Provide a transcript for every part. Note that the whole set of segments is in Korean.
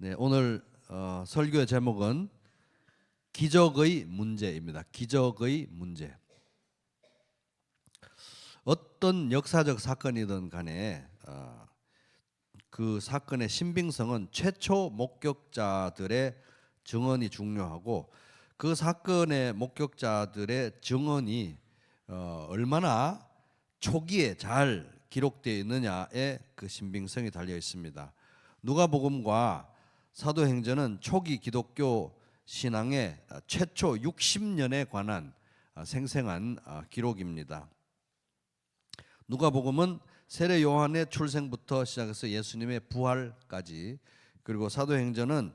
네, 오늘 설교의 제목은 기적의 문제입니다. 기적의 문제. 어떤 역사적 사건이든 간에 그 사건의 신빙성은 최초 목격자들의 증언이 중요하고, 그 사건의 목격자들의 증언이 얼마나 초기에 잘 기록되어 있느냐에 그 신빙성이 달려 있습니다. 누가복음과 사도행전은 초기 기독교 신앙의 최초 60년에 관한 생생한 기록입니다. 누가복음은 세례 요한의 출생부터 시작해서 예수님의 부활까지, 그리고 사도행전은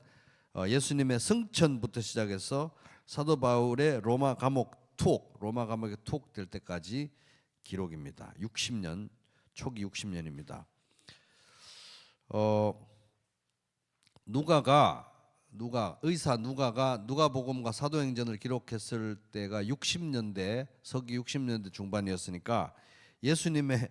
예수님의 승천부터 시작해서 사도 바울의 로마 감옥에 투옥될 때까지 기록입니다. 60년, 초기 60년입니다. 누가가 누가복음과 사도행전을 기록했을 때가 60년대, 서기 60년대 중반이었으니까 예수님의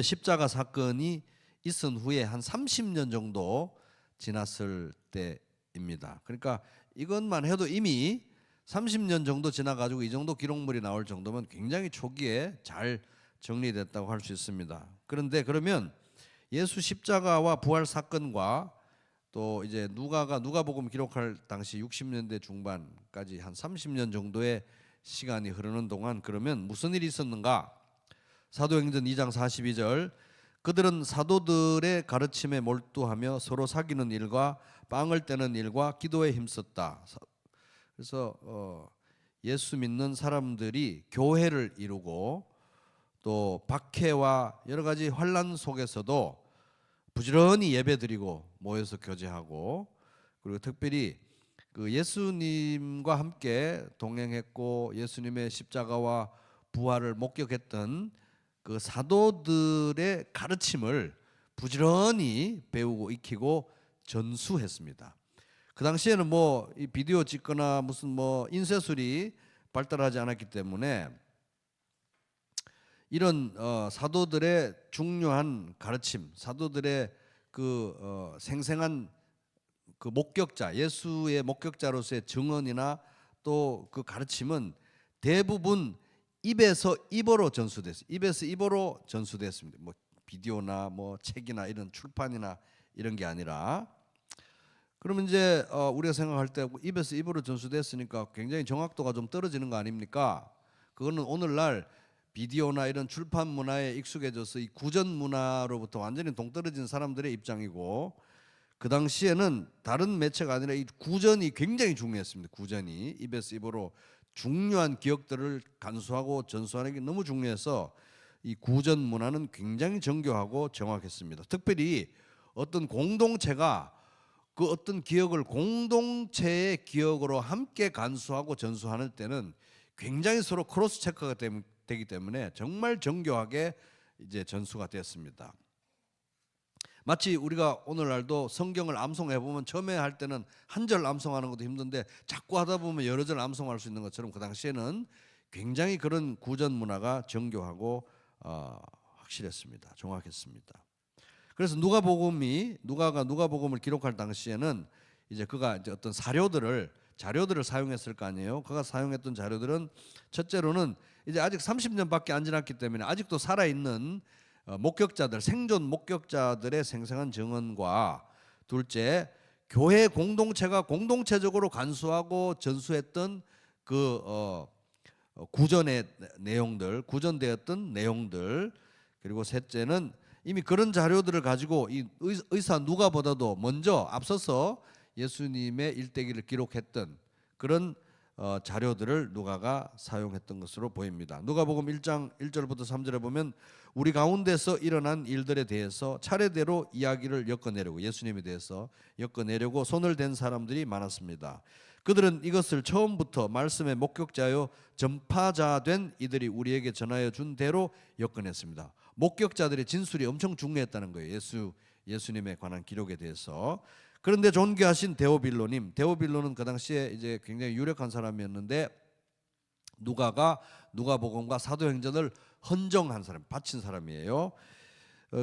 십자가 사건이 있은 후에 한 30년 정도 지났을 때입니다. 그러니까 이것만 해도 이미 30년 정도 지나가지고 이 정도 기록물이 나올 정도면 굉장히 초기에 잘 정리됐다고 할 수 있습니다. 그런데 그러면 예수 십자가와 부활 사건과 또 이제 누가복음 기록할 당시 60년대 중반까지 한 30년 정도의 시간이 흐르는 동안 그러면 무슨 일이 있었는가? 사도행전 2장 42절, 그들은 사도들의 가르침에 몰두하며 서로 사귀는 일과 빵을 떼는 일과 기도에 힘썼다. 그래서 예수 믿는 사람들이 교회를 이루고 또 박해와 여러 가지 환난 속에서도 부지런히 예배드리고 모여서 교제하고, 그리고 특별히 그 예수님과 함께 동행했고 예수님의 십자가와 부활을 목격했던 그 사도들의 가르침을 부지런히 배우고 익히고 전수했습니다. 그 당시에는 뭐 이 비디오 찍거나 무슨 뭐 인쇄술이 발달하지 않았기 때문에 이런 사도들의 중요한 가르침, 사도들의 그 생생한 그 목격자, 예수의 목격자로서의 증언이나 또 그 가르침은 대부분 입에서 입으로 전수됐어요. 입에서 입으로 전수됐습니다. 뭐 비디오나 뭐 책이나 이런 출판이나 이런 게 아니라. 그러면 이제 우리가 생각할 때 입에서 입으로 전수됐으니까 굉장히 정확도가 좀 떨어지는 거 아닙니까? 그거는 오늘날 비디오나 이런 출판 문화에 익숙해져서 이 구전 문화로부터 완전히 동떨어진 사람들의 입장이고, 그 당시에는 다른 매체가 아니라 이 구전이 굉장히 중요했습니다. 구전이 입에서 입으로 중요한 기억들을 간수하고 전수하는 게 너무 중요해서 이 구전 문화는 굉장히 정교하고 정확했습니다. 특별히 어떤 공동체가 그 어떤 기억을 공동체의 기억으로 함께 간수하고 전수하는 때는 굉장히 서로 크로스 체크가 되기 때문에 정말 정교하게 이제 전수가 됐습니다. 마치 우리가 오늘날도 성경을 암송해 보면 처음에 할 때는 한 절 암송하는 것도 힘든데 자꾸 하다 보면 여러 절 암송할 수 있는 것처럼 그 당시에는 굉장히 그런 구전 문화가 정교하고 확실했습니다. 정확했습니다. 그래서 누가가 누가복음을 기록할 당시에는 이제 그가 이제 어떤 자료들을 사용했을 거 아니에요. 그가 사용했던 자료들은 첫째로는 이제 아직 30년밖에 안 지났기 때문에 아직도 살아있는 목격자들, 생존 목격자들의 생생한 증언과, 둘째, 교회 공동체가 공동체적으로 간수하고 전수했던 그 구전의 내용들, 구전되었던 내용들, 그리고 셋째는 이미 그런 자료들을 가지고 이 의사 누가보다도 먼저 앞서서 예수님의 일대기를 기록했던 그런 자료들을 누가가 사용했던 것으로 보입니다. 누가복음 1장 1절부터 3절에 보면 우리 가운데서 일어난 일들에 대해서 차례대로 이야기를 엮어내려고, 예수님에 대해서 엮어내려고 손을 댄 사람들이 많았습니다. 그들은 이것을 처음부터 말씀의 목격자요 전파자 된 이들이 우리에게 전하여 준 대로 엮어냈습니다. 목격자들의 진술이 엄청 중요했다는 거예요. 예수님에 관한 기록에 대해서. 그런데 존귀하신 데오빌로는 그 당시에 이제 굉장히 유력한 사람이었는데, 누가복음과 사도행전을 헌정한 사람, 바친 사람이에요.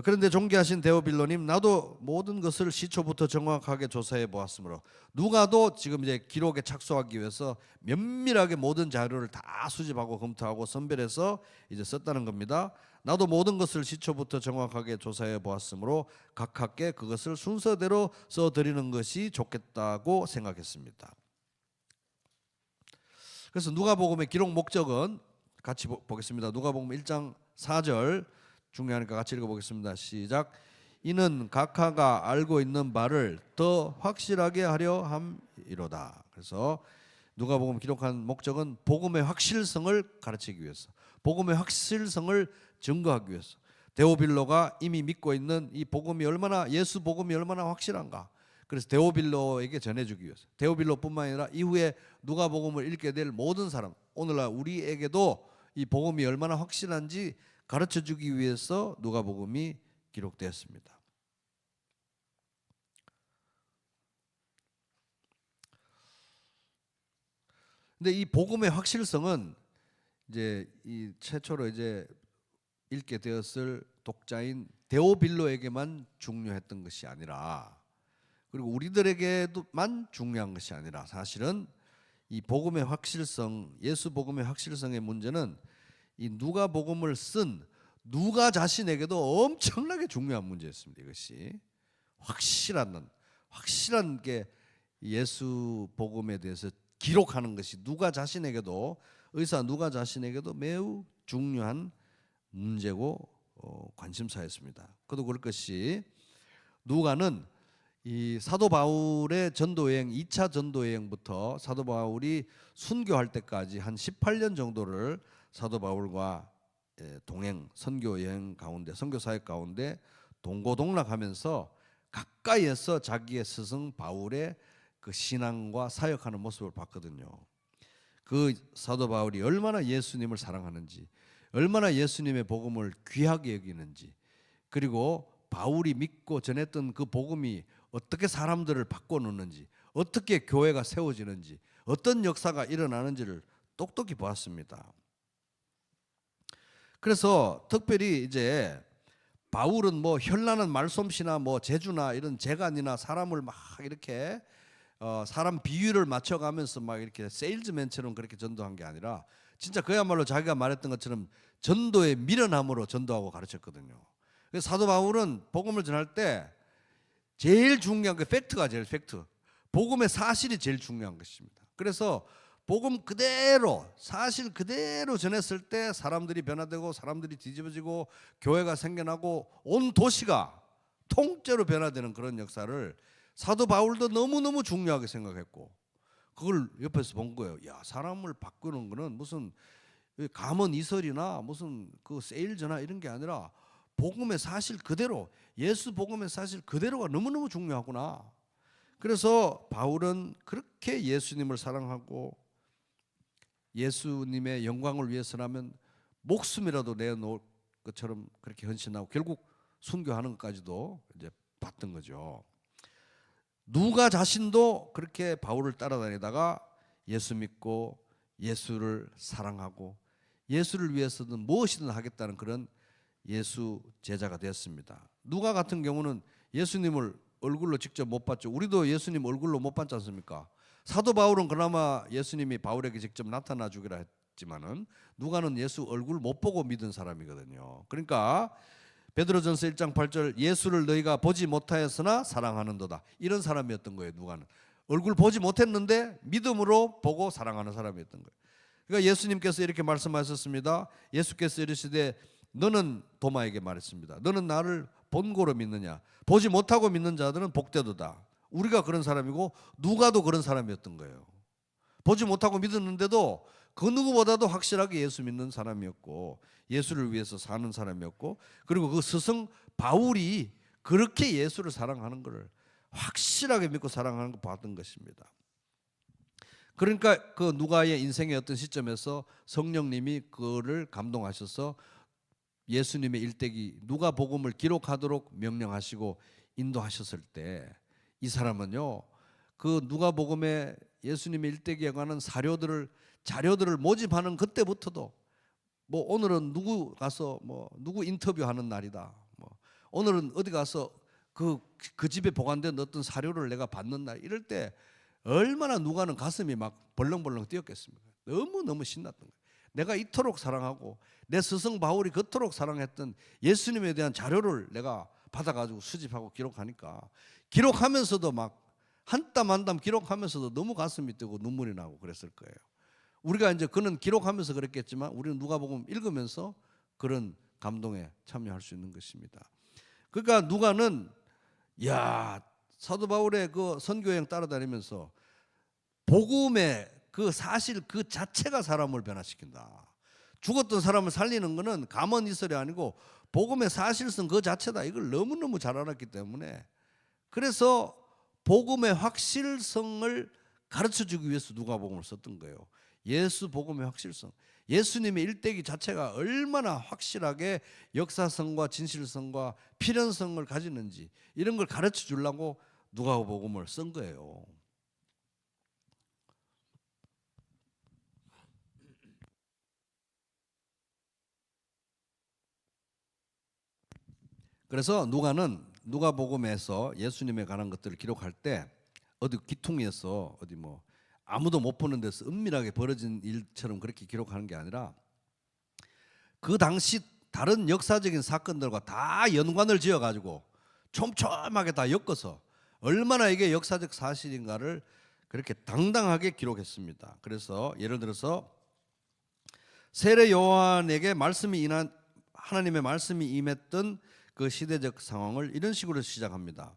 그런데 존귀하신 데오빌로님, 나도 모든 것을 시초부터 정확하게 조사해 보았으므로, 누가도 지금 이제 기록에 착수하기 위해서 면밀하게 모든 자료를 다 수집하고 검토하고 선별해서 이제 썼다는 겁니다. 나도 모든 것을 시초부터 정확하게 조사해 보았으므로 각하께 그것을 순서대로 써드리는 것이 좋겠다고 생각했습니다. 그래서 누가복음의 기록 목적은 같이 보겠습니다. 누가복음 1장 4절 중요하니까 같이 읽어보겠습니다. 시작. 이는 각하가 알고 있는 바를 더 확실하게 하려 함이로다. 그래서 누가복음 기록한 목적은 복음의 확실성을 가르치기 위해서, 복음의 확실성을 증거하기 위해서, 데오빌로가 이미 믿고 있는 이 복음이 얼마나, 예수 복음이 얼마나 확실한가, 그래서 데오빌로에게 전해주기 위해서, 데오빌로뿐만 아니라 이후에 누가복음을 읽게 될 모든 사람, 오늘날 우리에게도 이 복음이 얼마나 확실한지 가르쳐주기 위해서 누가복음이 기록되었습니다. 근데 이 복음의 확실성은 이제 이 최초로 이제 읽게 되었을 독자인 데오빌로에게만 중요했던 것이 아니라, 그리고 우리들에게만 중요한 것이 아니라, 사실은 이 복음의 확실성, 예수 복음의 확실성의 문제는 이 누가복음을 쓴 누가 자신에게도 엄청나게 중요한 문제였습니다. 이것이 확실한 게 예수 복음에 대해서 기록하는 것이 누가 자신에게도, 의사 누가 자신에게도 매우 중요한 문제고 관심사였습니다. 그도 그럴 것이, 누가는 이 사도 바울의 전도여행, 2차 전도여행부터 사도 바울이 순교할 때까지 한 18년 정도를 사도 바울과 동행, 선교 여행 가운데, 선교 사역 가운데 동고동락하면서 가까이에서 자기의 스승 바울의 그 신앙과 사역하는 모습을 봤거든요. 그 사도 바울이 얼마나 예수님을 사랑하는지, 얼마나 예수님의 복음을 귀하게 여기는지, 그리고 바울이 믿고 전했던 그 복음이 어떻게 사람들을 바꿔놓는지, 어떻게 교회가 세워지는지, 어떤 역사가 일어나는지를 똑똑히 보았습니다. 그래서 특별히 이제 바울은 뭐 현란한 말솜씨나 뭐 재주나 이런 재간이나 사람을 막 이렇게 사람 비율을 맞춰가면서 막 이렇게 세일즈맨처럼 그렇게 전도한 게 아니라, 진짜 그야말로 자기가 말했던 것처럼 전도의 미련함으로 전도하고 가르쳤거든요. 그래서 사도 바울은 복음을 전할 때 제일 중요한 게 팩트가 제일 팩트, 복음의 사실이 제일 중요한 것입니다. 그래서 복음 그대로, 사실 그대로 전했을 때 사람들이 변화되고, 사람들이 뒤집어지고, 교회가 생겨나고, 온 도시가 통째로 변화되는 그런 역사를 사도 바울도 너무너무 중요하게 생각했고, 그걸 옆에서 본 거예요. 야, 사람을 바꾸는 거는 무슨 감언 이설이나 무슨 그 세일즈나 이런 게 아니라 복음의 사실 그대로, 예수 복음의 사실 그대로가 너무너무 중요하구나. 그래서 바울은 그렇게 예수님을 사랑하고 예수님의 영광을 위해서라면 목숨이라도 내놓을 것처럼 그렇게 헌신하고, 결국 순교하는 것까지도 이제 봤던 거죠. 누가 자신도 그렇게 바울을 따라다니다가 예수 믿고 예수를 사랑하고 예수를 위해서는 무엇이든 하겠다는 그런 예수 제자가 되었습니다. 누가 같은 경우는 예수님을 얼굴로 직접 못 봤죠. 우리도 예수님 얼굴로 못 봤지 않습니까? 사도 바울은 그나마 예수님이 바울에게 직접 나타나 주기라 했지만은, 누가는 예수 얼굴 못 보고 믿은 사람이거든요. 그러니까 베드로전서 1장 8절, 예수를 너희가 보지 못하였으나 사랑하는도다, 이런 사람이었던 거예요. 누가는 얼굴 보지 못했는데 믿음으로 보고 사랑하는 사람이었던 거예요. 그러니까 예수님께서 이렇게 말씀하셨습니다. 예수께서 이르시되, 너는 도마에게 말했습니다. 너는 나를 본고로 믿느냐? 보지 못하고 믿는 자들은 복되도다. 우리가 그런 사람이고 누가도 그런 사람이었던 거예요. 보지 못하고 믿었는데도 그 누구보다도 확실하게 예수 믿는 사람이었고, 예수를 위해서 사는 사람이었고, 그리고 그 스승 바울이 그렇게 예수를 사랑하는 것을 확실하게 믿고 사랑하는 걸 봤던 것입니다. 그러니까 그 누가의 인생의 어떤 시점에서 성령님이 그를 감동하셔서 예수님의 일대기 누가 복음을 기록하도록 명령하시고 인도하셨을 때, 이 사람은요, 그 누가복음에 예수님의 일대기에 관한 자료들을 모집하는 그때부터도, 뭐 오늘은 누구 가서 뭐 누구 인터뷰하는 날이다, 뭐 오늘은 어디 가서 그 집에 보관된 어떤 사료를 내가 받는 날 이럴 때 얼마나 누가는 가슴이 막 벌렁벌렁 뛰었겠습니까? 너무너무 신났던 거예요. 내가 이토록 사랑하고 내 스승 바울이 그토록 사랑했던 예수님에 대한 자료를 내가 받아가지고 수집하고 기록하니까 기록하면서도 막 한 땀 한 땀 기록하면서도 너무 가슴이 뛰고 눈물이 나고 그랬을 거예요. 우리가 이제 그는 기록하면서 그랬겠지만 우리는 누가복음 읽으면서 그런 감동에 참여할 수 있는 것입니다. 그러니까 누가는 사도 바울의 그 선교여행 따라다니면서 복음의 그 사실 그 자체가 사람을 변화시킨다. 죽었던 사람을 살리는 것은 가만 이설이 아니고 복음의 사실성 그 자체다. 이걸 너무너무 잘 알았기 때문에 그래서 복음의 확실성을 가르쳐주기 위해서 누가복음을 썼던 거예요. 예수 복음의 확실성, 예수님의 일대기 자체가 얼마나 확실하게 역사성과 진실성과 필연성을 가지는지 이런 걸 가르쳐 주려고 누가복음을 쓴 거예요. 그래서 누가복음에서 예수님에 관한 것들을 기록할 때 어디 기퉁에서 어디 뭐 아무도 못 보는 데서 은밀하게 벌어진 일처럼 그렇게 기록하는 게 아니라 그 당시 다른 역사적인 사건들과 다 연관을 지어가지고 촘촘하게 다 엮어서 얼마나 이게 역사적 사실인가를 그렇게 당당하게 기록했습니다. 그래서 예를 들어서 세례 요한에게 하나님의 말씀이 임했던 그 시대적 상황을 이런 식으로 시작합니다.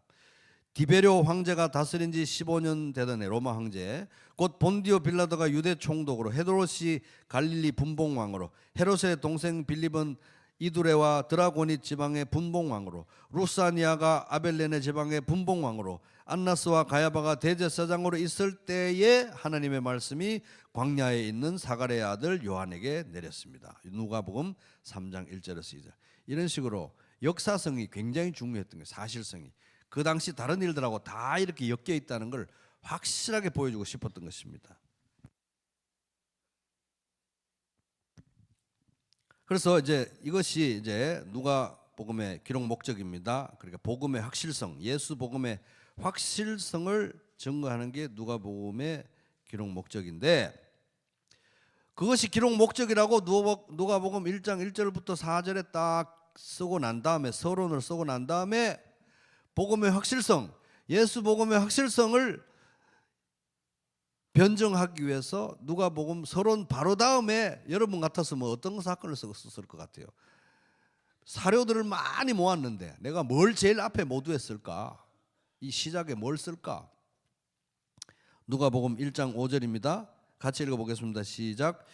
디베료 황제가 다스린 지 15년 되던 해 로마 황제 곧 본디오 빌라도가 유대 총독으로 헤로시 갈릴리 분봉왕으로 헤롯의 동생 빌립은 이두레와 드라고니 지방의 분봉왕으로 루사니아가 아벨레네 지방의 분봉왕으로 안나스와 가야바가 대제사장으로 있을 때에 하나님의 말씀이 광야에 있는 사가랴의 아들 요한에게 내렸습니다. 누가복음 3장 1절에서 2절. 이런 식으로 역사성이 굉장히 중요했던 거예요. 사실성이. 그 당시 다른 일들하고 다 이렇게 엮여 있다는 걸 확실하게 보여주고 싶었던 것입니다. 그래서 이것이 누가복음의 기록 목적입니다. 그러니까 복음의 확실성, 예수 복음의 확실성을 증거하는 게 누가복음의 기록 목적인데 그것이 기록 목적이라고 누가복음 1장 1절부터 4절에 딱 쓰고 난 다음에 서론을 쓰고 난 다음에 복음의 확실성, 예수 복음의 확실성을 변증하기 위해서 누가복음 서론 바로 다음에 여러분 같았으면 어떤 사건을 썼을 것 같아요? 사료들을 많이 모았는데 내가 뭘 제일 앞에 모두에 쓸까? 이 시작에 뭘 쓸까? 누가복음 1장 5절입니다. 같이 읽어보겠습니다. 시작.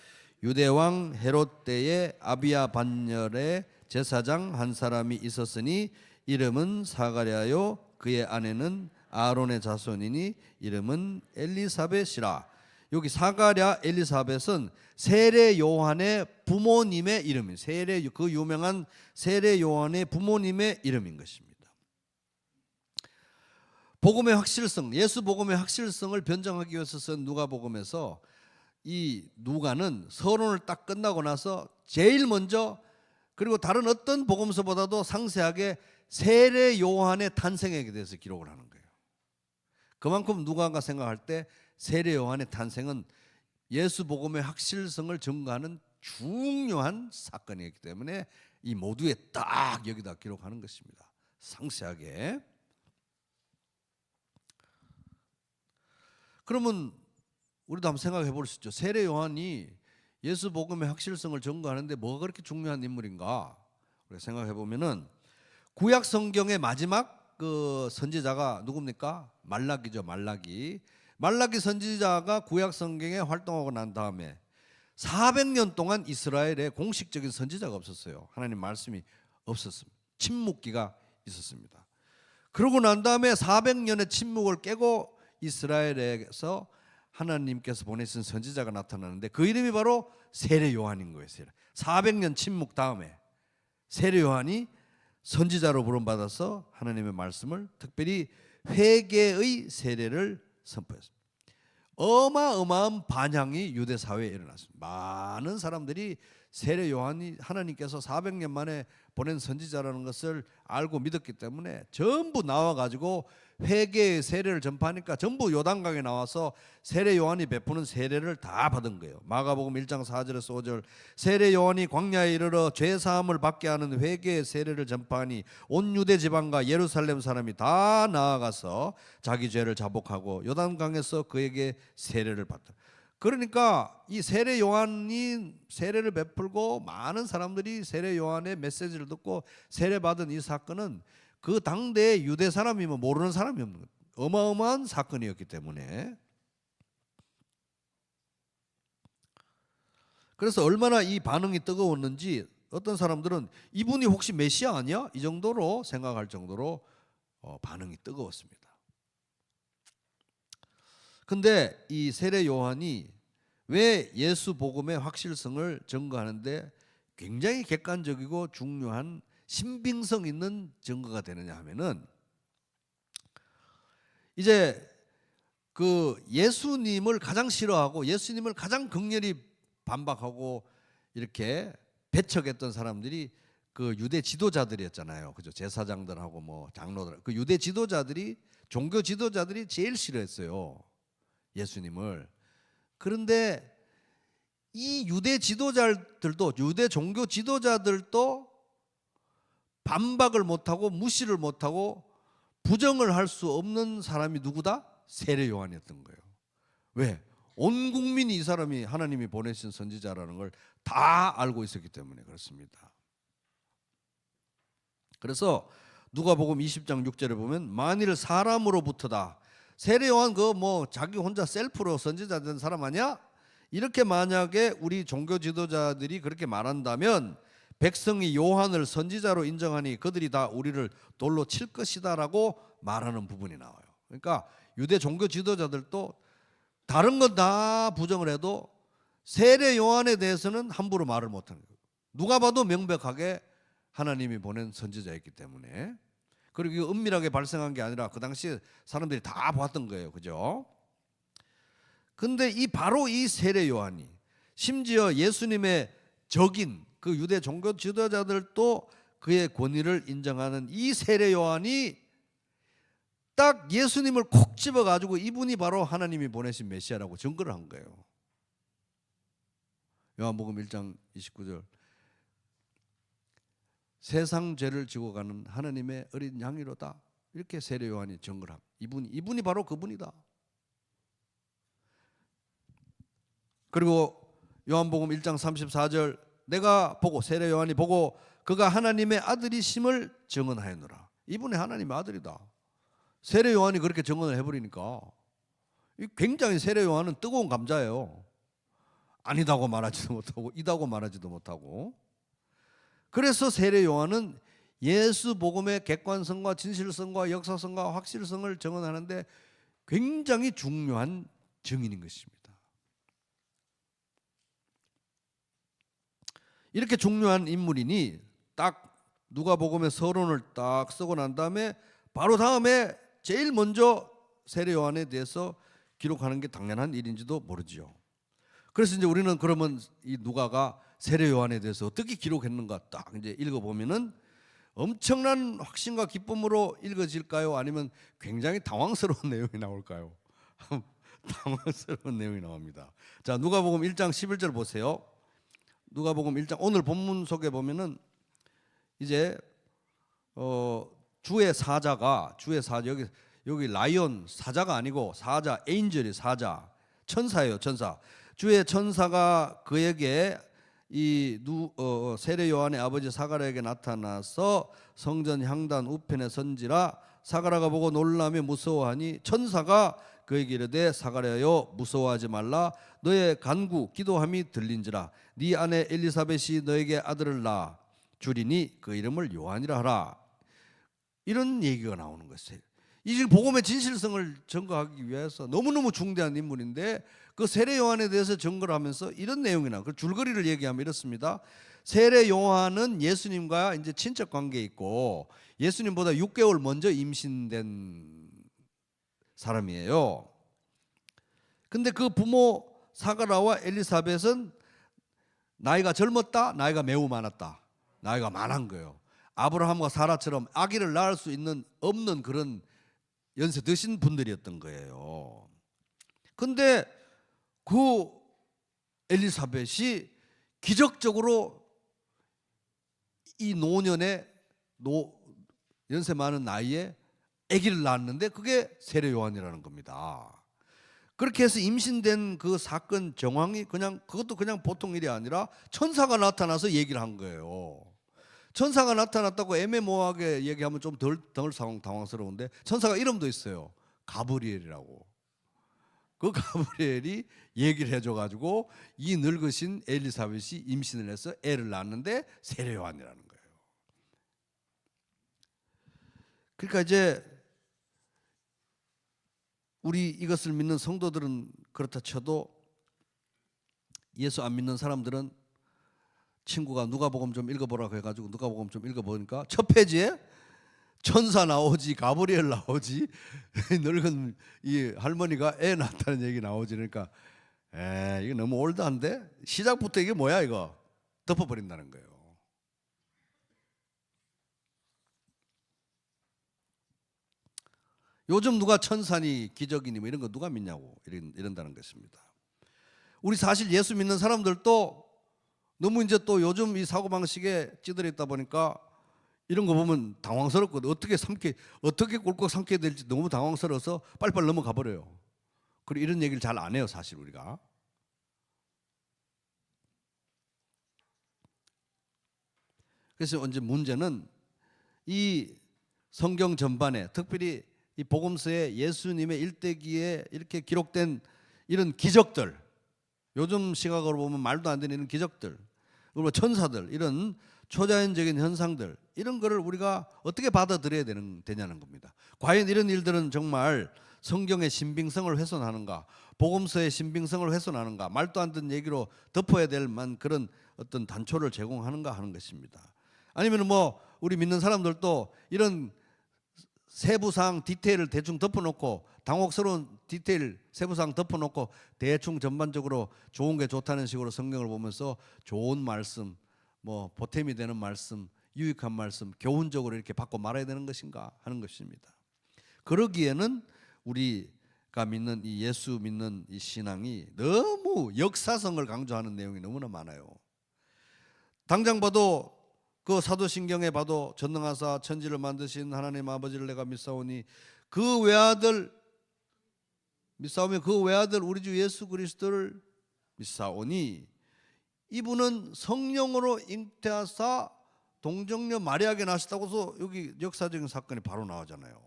유대왕 헤롯 때에 아비야 반열에 제사장 한 사람이 있었으니 이름은 사가랴요 그의 아내는 아론의 자손이니 이름은 엘리사벳이라. 여기 사가랴 엘리사벳은 세례 요한의 부모님의 이름인 그 유명한 세례 요한의 부모님의 이름인 것입니다. 복음의 확실성, 예수 복음의 확실성을 변증하기 위해서 쓴 누가복음에서 이 누가는 서론을 딱 끝나고 나서 제일 먼저 그리고 다른 어떤 복음서보다도 상세하게 세례 요한의 탄생에 대해서 기록을 하는 거예요. 그만큼 누가가 생각할 때 세례 요한의 탄생은 예수 복음의 확실성을 증거하는 중요한 사건이기 때문에 이 모두에 딱 여기다 기록하는 것입니다. 상세하게. 그러면 우리도 한번 생각해 볼 수 있죠. 세례 요한이 예수 복음의 확실성을 증거하는데 뭐가 그렇게 중요한 인물인가? 우리가 생각해 보면은 구약 성경의 마지막 그 선지자가 누굽니까? 말라기죠. 말라기 선지자가 구약 성경에 활동하고 난 다음에 400년 동안 이스라엘에 공식적인 선지자가 없었어요. 하나님 말씀이 없었습니다. 침묵기가 있었습니다. 그러고 난 다음에 400년의 침묵을 깨고 이스라엘에서 하나님께서 보내신 선지자가 나타나는데 그 이름이 바로 세례 요한인 거예요. 400년 침묵 다음에 세례 요한이 선지자로 부름받아서 하나님의 말씀을 특별히 회개의 세례를 선포했습니다. 어마어마한 반향이 유대 사회에 일어났습니다. 많은 사람들이 세례 요한이 하나님께서 400년 만에 보낸 선지자라는 것을 알고 믿었기 때문에 전부 나와가지고 회개의 세례를 전파하니까 전부 요단강에 나와서 세례 요한이 베푸는 세례를 다 받은 거예요. 마가복음 1장 4절에서 5절, 세례 요한이 광야에 이르러 죄 사함을 받게 하는 회개의 세례를 전파하니 온 유대 지방과 예루살렘 사람이 다 나아가서 자기 죄를 자복하고 요단강에서 그에게 세례를 받다. 그러니까 이 세례 요한이 세례를 베풀고 많은 사람들이 세례 요한의 메시지를 듣고 세례받은 이 사건은 그 당대의 유대 사람이면 모르는 사람이 없는 거예요. 어마어마한 사건이었기 때문에. 그래서 얼마나 이 반응이 뜨거웠는지 어떤 사람들은 이분이 혹시 메시아 아니야? 이 정도로 생각할 정도로 반응이 뜨거웠습니다. 근데 이 세례 요한이 왜 예수 복음의 확실성을 증거하는데 굉장히 객관적이고 중요한 신빙성 있는 증거가 되느냐 하면은, 이제 그 예수님을 가장 싫어하고 예수님을 가장 극렬히 반박하고 이렇게 배척했던 사람들이 그 유대 지도자들이었잖아요. 그죠? 제사장들하고 뭐 장로들, 그 유대 지도자들이, 종교 지도자들이 제일 싫어했어요, 예수님을. 그런데 이 유대 지도자들도, 유대 종교 지도자들도 반박을 못하고 무시를 못하고 부정을 할 수 없는 사람이 누구다? 세례 요한이었던 거예요. 왜? 온 국민이 이 사람이 하나님이 보내신 선지자라는 걸 다 알고 있었기 때문에 그렇습니다. 그래서 누가복음 20장 6절에 보면 만일 사람으로부터다. 세례 요한 그 뭐 자기 혼자 셀프로 선지자 된 사람 아니야? 이렇게 만약에 우리 종교 지도자들이 그렇게 말한다면 백성이 요한을 선지자로 인정하니 그들이 다 우리를 돌로 칠 것이다라고 말하는 부분이 나와요. 그러니까 유대 종교 지도자들도 다른 건 다 부정을 해도 세례 요한에 대해서는 함부로 말을 못하는 거예요. 누가 봐도 명백하게 하나님이 보낸 선지자였기 때문에. 그리고 이거 은밀하게 발생한 게 아니라 그 당시에 사람들이 다 봤던 거예요. 그죠? 근데 바로 이 세례 요한이, 심지어 예수님의 적인 그 유대 종교 지도자들도 그의 권위를 인정하는 이 세례 요한이 딱 예수님을 콕 집어가지고 이분이 바로 하나님이 보내신 메시아라고 증거를 한 거예요. 요한복음 1장 29절, 세상 죄를 지고 가는 하나님의 어린 양이로다, 이렇게 세례 요한이 증거를 합니다. 이분이 바로 그분이다. 그리고 요한복음 1장 34절, 내가 보고, 세례 요한이 보고 그가 하나님의 아들이심을 증언하였노라. 이분이 하나님의 아들이다. 세례 요한이 그렇게 증언을 해버리니까 굉장히 세례 요한은 뜨거운 감자예요. 아니다고 말하지도 못하고 이다고 말하지도 못하고. 그래서 세례 요한은 예수 복음의 객관성과 진실성과 역사성과 확실성을 증언하는데 굉장히 중요한 증인인 것입니다. 이렇게 중요한 인물이니 딱 누가복음의 서론을 딱 쓰고 난 다음에 바로 다음에 제일 먼저 세례 요한에 대해서 기록하는 게 당연한 일인지도 모르지요. 그래서 이제 우리는 그러면 이 누가가 세례 요한에 대해서 어떻게 기록했는가 딱 이제 읽어보면은 엄청난 확신과 기쁨으로 읽어질까요? 아니면 굉장히 당황스러운 내용이 나올까요? 당황스러운 내용이 나옵니다. 자, 누가복음 1장 11절 보세요. 누가복음 1장, 오늘 본문 속에 보면은 이제 주의 사자, 여기 라이온 사자가 아니고 사자, 에인절이 사자, 천사예요, 천사. 주의 천사가 그에게 세례 요한의 아버지 사가랴에게 나타나서 성전 향단 우편에 선지라. 사가랴가 보고 놀라며 무서워하니 천사가 그에게 이르되 사가랴여 무서워하지 말라. 너의 간구 기도함이 들린지라. 네 아내 엘리사벳이 너에게 아들을 낳아 주리니 그 이름을 요한이라 하라. 이런 얘기가 나오는 것이에요. 이 지금 복음의 진실성을 증거하기 위해서 너무너무 중대한 인물인데 그 세례 요한에 대해서 증거를 하면서 이런 내용이 나와요. 그 줄거리를 얘기하면 이렇습니다. 세례 요한은 예수님과 이제 친척 관계에 있고 예수님보다 6개월 먼저 임신된 사람이에요. 근데 그 부모 사가랴와 엘리사벳은 나이가 젊었다, 나이가 매우 많았다. 나이가 많은 거예요. 아브라함과 사라처럼 아기를 낳을 수 있는 없는 그런 연세 드신 분들이었던 거예요. 근데 그 엘리사벳이 기적적으로 이 노년에 연세 많은 나이에 아기를 낳았는데 그게 세례 요한이라는 겁니다. 그렇게 해서 임신된 그 사건 정황이 그것도 그냥 보통 일이 아니라 천사가 나타나서 얘기를 한 거예요. 천사가 나타났다고 애매모호하게 얘기하면 좀 덜 당황스러운데 천사가 이름도 있어요. 가브리엘이라고. 그 가브리엘이 얘기를 해줘가지고 이 늙으신 엘리사벳이 임신을 해서 애를 낳았는데 세례 요한이라는 거예요. 그러니까 이제 우리 이것을 믿는 성도들은 그렇다 쳐도 예수 안 믿는 사람들은 친구가 누가복음 좀 읽어보라고 해가지고 누가복음 좀 읽어보니까 첫 페이지에 천사 나오지, 가브리엘 나오지, 늙은 이 할머니가 애 낳았다는 얘기 나오지. 그러니까 이거 너무 올드한데 시작부터 이게 뭐야 이거 덮어버린다는 거예요. 요즘 누가 천사니 기적이니 뭐 이런 거 누가 믿냐고 이런다는 것입니다. 우리 사실 예수 믿는 사람들도 너무 이제 또 요즘 이 사고방식에 찌들어 있다 보니까 이런 거 보면 당황스럽거든. 어떻게 꼴깍 삼켜야 될지 너무 당황스러워서 빨리빨리 넘어가 버려요. 그리고 이런 얘기를 잘 안 해요, 사실 우리가. 그래서 이제 문제는 이 성경 전반에 특별히 이 복음서에 예수님의 일대기에 이렇게 기록된 이런 기적들, 요즘 시각으로 보면 말도 안 되는 이런 기적들, 그리고 천사들, 이런 초자연적인 현상들, 이런 거를 우리가 어떻게 받아들여야 되냐는 겁니다. 과연 이런 일들은 정말 성경의 신빙성을 훼손하는가, 복음서의 신빙성을 훼손하는가, 말도 안 되는 얘기로 덮어야 될 만 그런 어떤 단초를 제공하는가 하는 것입니다. 아니면 뭐 우리 믿는 사람들도 이런 세부사항 디테일을 대충 덮어놓고, 당혹스러운 디테일 세부사항 덮어놓고 대충 전반적으로 좋은 게 좋다는 식으로 성경을 보면서 좋은 말씀, 뭐 보탬이 되는 말씀, 유익한 말씀, 교훈적으로 이렇게 받고 말아야 되는 것인가 하는 것입니다. 그러기에는 우리가 믿는 이 예수 믿는 이 신앙이 너무 역사성을 강조하는 내용이 너무나 많아요. 당장 봐도 그 사도신경에 봐도 전능하사 천지를 만드신 하나님 아버지를 내가 믿사오니 그 외아들 우리 주 예수 그리스도를 믿사오니 이분은 성령으로 잉태하사 동정녀 마리아에게 나셨다고 해서 여기 역사적인 사건이 바로 나오잖아요.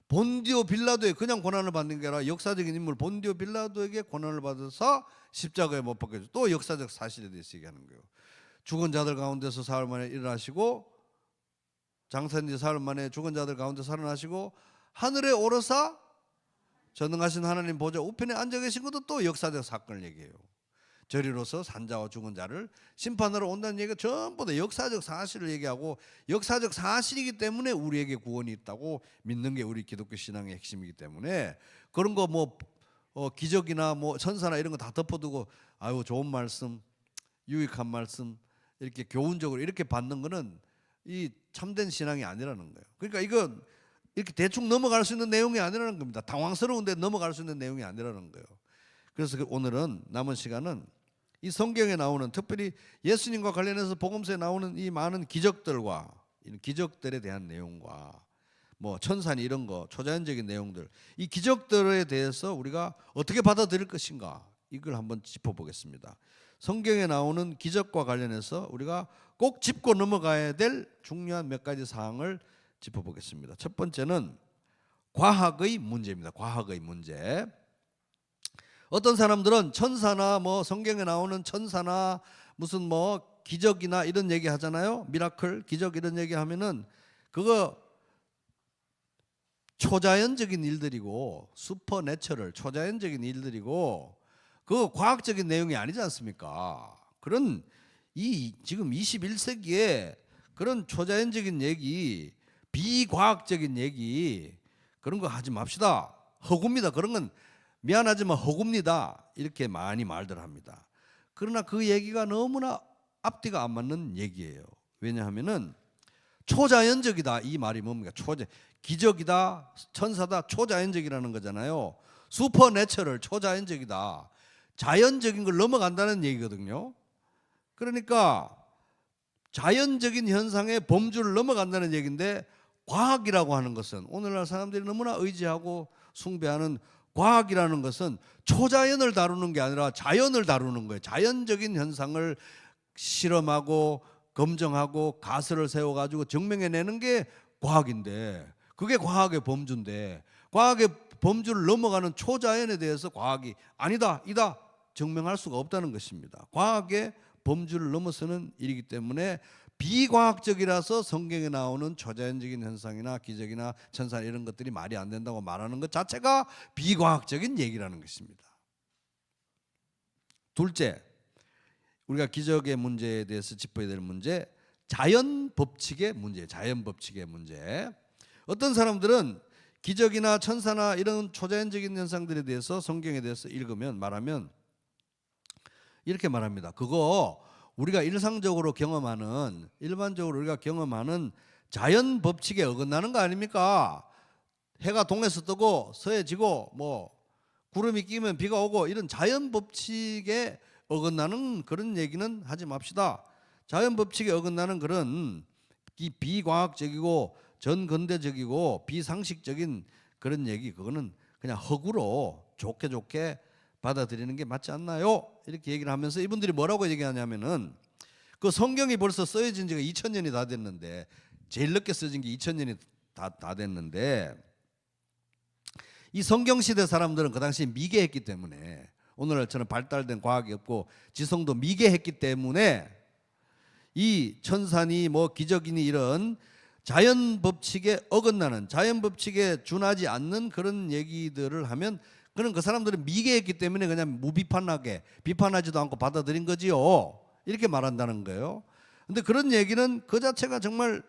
본디오 빌라도에 그냥 고난을 받는 게 아니라 역사적인 인물 본디오 빌라도에게 고난을 받아서 십자가에 못 박혀서 또 역사적 사실에 대해서 얘기하는 거예요. 죽은 자들 가운데서 사흘 만에 일어나시고, 장사한 지 사흘 만에 죽은 자들 가운데 살아나시고, 하늘에 오르사 전능하신 하나님 보좌 우편에 앉아 계신 것도 또 역사적 사건을 얘기해요. 저리로서 산자와 죽은 자를 심판하러 온다는 얘기가 전부 다 역사적 사실을 얘기하고, 역사적 사실이기 때문에 우리에게 구원이 있다고 믿는 게 우리 기독교 신앙의 핵심이기 때문에, 그런 거 뭐 기적이나 뭐 천사나 이런 거 다 덮어두고 아유 좋은 말씀, 유익한 말씀, 이렇게 교훈적으로 이렇게 받는 거는 이 참된 신앙이 아니라는 거예요. 그러니까 이건 이렇게 대충 넘어갈 수 있는 내용이 아니라는 겁니다. 당황스러운데 넘어갈 수 있는 내용이 아니라는 거예요. 그래서 오늘은 남은 시간은 이 성경에 나오는, 특별히 예수님과 관련해서 복음서에 나오는 이 많은 기적들과 이런 기적들에 대한 내용과 뭐 천사니 이런 거 초자연적인 내용들, 이 기적들에 대해서 우리가 어떻게 받아들일 것인가, 이걸 한번 짚어보겠습니다. 성경에 나오는 기적과 관련해서 우리가 꼭 짚고 넘어가야 될 중요한 몇 가지 사항을 짚어보겠습니다. 첫 번째는 과학의 문제입니다. 과학의 문제. 어떤 사람들은 천사나 뭐 성경에 나오는 천사나 무슨 뭐 기적이나 이런 얘기 하잖아요. 미라클, 기적 이런 얘기 하면은 그거 초자연적인 일들이고, 슈퍼내처럴, 초자연적인 일들이고, 그 과학적인 내용이 아니지 않습니까? 그런 지금 21세기에 그런 초자연적인 얘기, 비과학적인 얘기, 그런 거 하지 맙시다. 허구입니다. 그런 건 미안하지만 허구입니다. 이렇게 많이 말들 합니다. 그러나 그 얘기가 너무나 앞뒤가 안 맞는 얘기예요. 왜냐하면은 초자연적이다 이 말이 뭡니까? 기적이다, 천사다, 초자연적이라는 거잖아요. 슈퍼내처럴, 초자연적이다. 자연적인 걸 넘어간다는 얘기거든요. 그러니까 자연적인 현상의 범주를 넘어간다는 얘기인데, 과학이라고 하는 것은 오늘날 사람들이 너무나 의지하고 숭배하는 과학이라는 것은 초자연을 다루는 게 아니라 자연을 다루는 거예요. 자연적인 현상을 실험하고 검증하고 가설을 세워가지고 증명해내는 게 과학인데, 그게 과학의 범주인데, 과학의 범주를 넘어가는 초자연에 대해서 과학이 아니다, 이다 증명할 수가 없다는 것입니다. 과학의 범주를 넘어서는 일이기 때문에 비과학적이라서 성경에 나오는 초자연적인 현상이나 기적이나 천사 이런 것들이 말이 안 된다고 말하는 것 자체가 비과학적인 얘기라는 것입니다. 둘째, 우리가 기적의 문제에 대해서 짚어야 될 문제, 자연 법칙의 문제. 자연 법칙의 문제. 어떤 사람들은 기적이나 천사나 이런 초자연적인 현상들에 대해서 성경에 대해서 읽으면 말하면 이렇게 말합니다. 그거 우리가 일상적으로 경험하는, 일반적으로 우리가 경험하는 자연 법칙에 어긋나는 거 아닙니까? 해가 동에서 뜨고 서해 지고 뭐 구름이 끼면 비가 오고 이런 자연 법칙에 어긋나는 그런 얘기는 하지 맙시다. 자연 법칙에 어긋나는 그런 비과학적이고 전근대적이고 비상식적인 그런 얘기, 그거는 그냥 허구로 좋게 받아들이는 게 맞지 않나요? 이렇게 얘기를 하면서 이분들이 뭐라고 얘기하냐면은, 그 성경이 벌써 써진 지가 2000년이 다 됐는데, 제일 늦게 써진 게 2000년이 다 됐는데, 이 성경 시대 사람들은 그 당시에 미개했기 때문에, 오늘날처럼 발달된 과학이 없고 지성도 미개했기 때문에 이 천사니 뭐 기적이니 이런 자연 법칙에 어긋나는, 자연 법칙에 준하지 않는 그런 얘기들을 하면, 그는 그 사람들은 미개했기 때문에 그냥 무비판하게, 비판하지도 않고 받아들인 거지요. 이렇게 말한다는 거예요. 근데 그런 얘기는 그 자체가 정말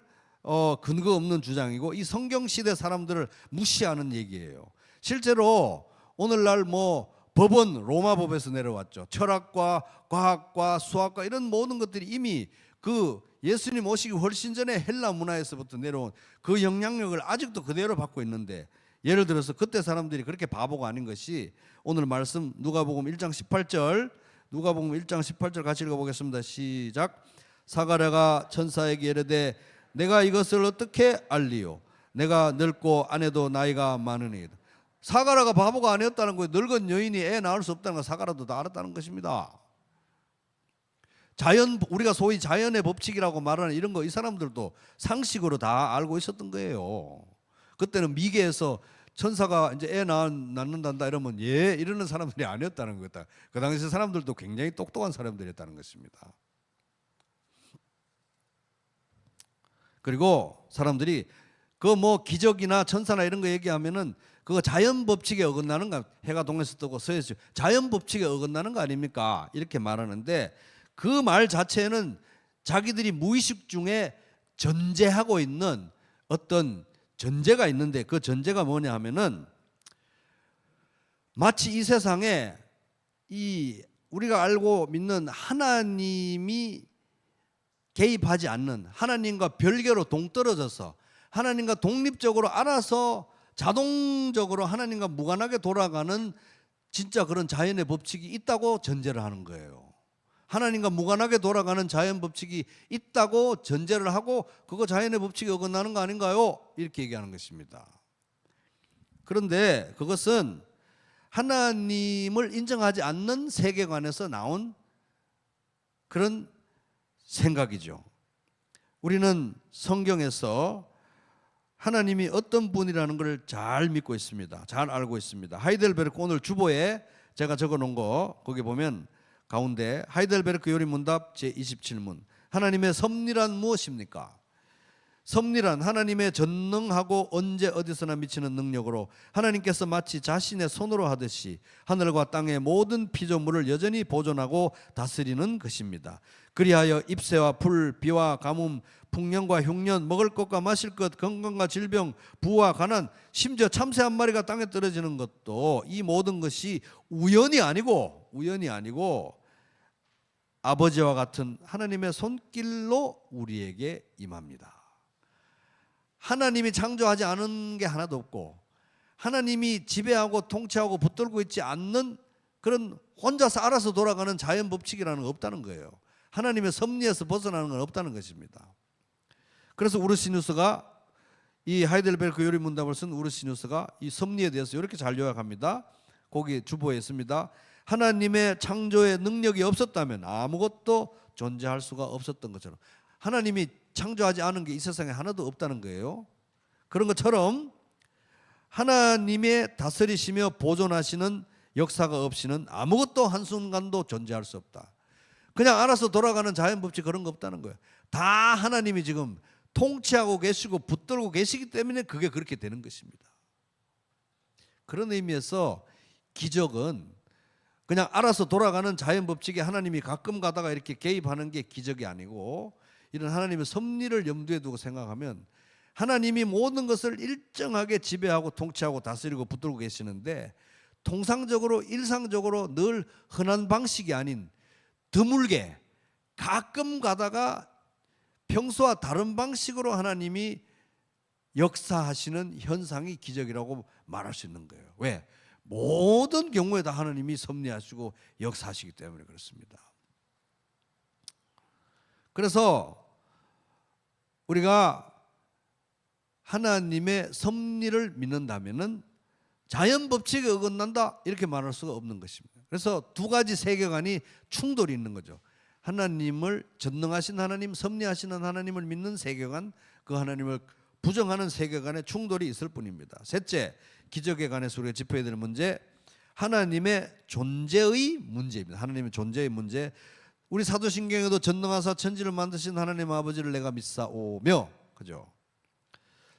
근거 없는 주장이고, 이 성경 시대 사람들을 무시하는 얘기예요. 실제로 오늘날 뭐 법은 로마 법에서 내려왔죠. 철학과 과학과 수학과 이런 모든 것들이 이미 그 예수님 오시기 훨씬 전에 헬라 문화에서부터 내려온 그 영향력을 아직도 그대로 받고 있는데, 예를 들어서 그때 사람들이 그렇게 바보가 아닌 것이, 오늘 말씀 누가복음 1장 18절, 누가복음 1장 18절 같이 읽어보겠습니다. 시작. 사가랴가 천사에게 이르되 내가 이것을 어떻게 알리요? 내가 늙고 아내도 나이가 많으니이다. 사가랴가 바보가 아니었다는 거예요. 늙은 여인이 애 낳을 수 없다는 거 사가랴도 다 알았다는 것입니다. 우리가 소위 자연의 법칙이라고 말하는 이런 거 이 사람들도 상식으로 다 알고 있었던 거예요. 그때는 미개해서 천사가 이제 애 낳는단다 이러면 예 이러는 사람들이 아니었다는 거다. 그 당시 사람들도 굉장히 똑똑한 사람들이었다는 것입니다. 그리고 사람들이 그 뭐 기적이나 천사나 이런 거 얘기하면은 그거 자연 법칙에 어긋나는 거, 해가 동에서 뜨고 서해서 자연 법칙에 어긋나는 거 아닙니까? 이렇게 말하는데, 그 말 자체는 자기들이 무의식 중에 전제하고 있는 어떤 전제가 있는데, 그 전제가 뭐냐 하면은, 마치 이 세상에 이 우리가 알고 믿는 하나님이 개입하지 않는, 하나님과 별개로 동떨어져서 하나님과 독립적으로 알아서 자동적으로 하나님과 무관하게 돌아가는 진짜 그런 자연의 법칙이 있다고 전제를 하는 거예요. 하나님과 무관하게 돌아가는 자연 법칙이 있다고 전제를 하고, 그거 자연의 법칙이 어긋나는 거 아닌가요? 이렇게 얘기하는 것입니다. 그런데 그것은 하나님을 인정하지 않는 세계관에서 나온 그런 생각이죠. 우리는 성경에서 하나님이 어떤 분이라는 걸 잘 믿고 있습니다. 잘 알고 있습니다. 하이델베르크 오늘 주보에 제가 적어놓은 거, 거기 보면 가운데 하이델베르크 요리문답 제27문, 하나님의 섭리란 무엇입니까? 섭리란 하나님의 전능하고 언제 어디서나 미치는 능력으로 하나님께서 마치 자신의 손으로 하듯이 하늘과 땅의 모든 피조물을 여전히 보존하고 다스리는 것입니다. 그리하여 잎새와 풀, 비와 가뭄, 풍년과 흉년, 먹을 것과 마실 것, 건강과 질병, 부와 가난, 심지어 참새 한 마리가 땅에 떨어지는 것도 이 모든 것이 우연이 아니고 아버지와 같은 하나님의 손길로 우리에게 임합니다. 하나님이 창조하지 않은 게 하나도 없고 하나님이 지배하고 통치하고 붙들고 있지 않는 그런 혼자서 알아서 돌아가는 자연 법칙이라는 건 없다는 거예요. 하나님의 섭리에서 벗어나는 건 없다는 것입니다. 그래서 우르시누스가 이 하이델베르크 요리 문답을 쓴 우르시누스가 이 섭리에 대해서 이렇게 잘 요약합니다. 거기 주보에 있습니다. 하나님의 창조의 능력이 없었다면 아무것도 존재할 수가 없었던 것처럼 하나님이 창조하지 않은 게 이 세상에 하나도 없다는 거예요. 그런 것처럼 하나님의 다스리시며 보존하시는 역사가 없이는 아무것도 한순간도 존재할 수 없다. 그냥 알아서 돌아가는 자연법칙 그런 거 없다는 거예요. 다 하나님이 지금 통치하고 계시고 붙들고 계시기 때문에 그게 그렇게 되는 것입니다. 그런 의미에서 기적은 그냥 알아서 돌아가는 자연법칙에 하나님이 가끔 가다가 이렇게 개입하는 게 기적이 아니고 이런 하나님의 섭리를 염두에 두고 생각하면 하나님이 모든 것을 일정하게 지배하고 통치하고 다스리고 붙들고 계시는데 통상적으로 일상적으로 늘 흔한 방식이 아닌 드물게 가끔 가다가 평소와 다른 방식으로 하나님이 역사하시는 현상이 기적이라고 말할 수 있는 거예요. 왜? 모든 경우에 다 하나님이 섭리하시고 역사하시기 때문에 그렇습니다. 그래서 우리가 하나님의 섭리를 믿는다면은 자연 법칙에 어긋난다 이렇게 말할 수가 없는 것입니다. 그래서 두 가지 세계관이 충돌이 있는 거죠. 하나님을 전능하신 하나님, 섭리하시는 하나님을 믿는 세계관, 그 하나님을 부정하는 세계관에 충돌이 있을 뿐입니다. 셋째, 기적에 관해서 우리가 짚어야 될 문제, 하나님의 존재의 문제입니다. 하나님의 존재의 문제. 우리 사도신경에도 전능하사 천지를 만드신 하나님 아버지를 내가 믿사오며, 그죠?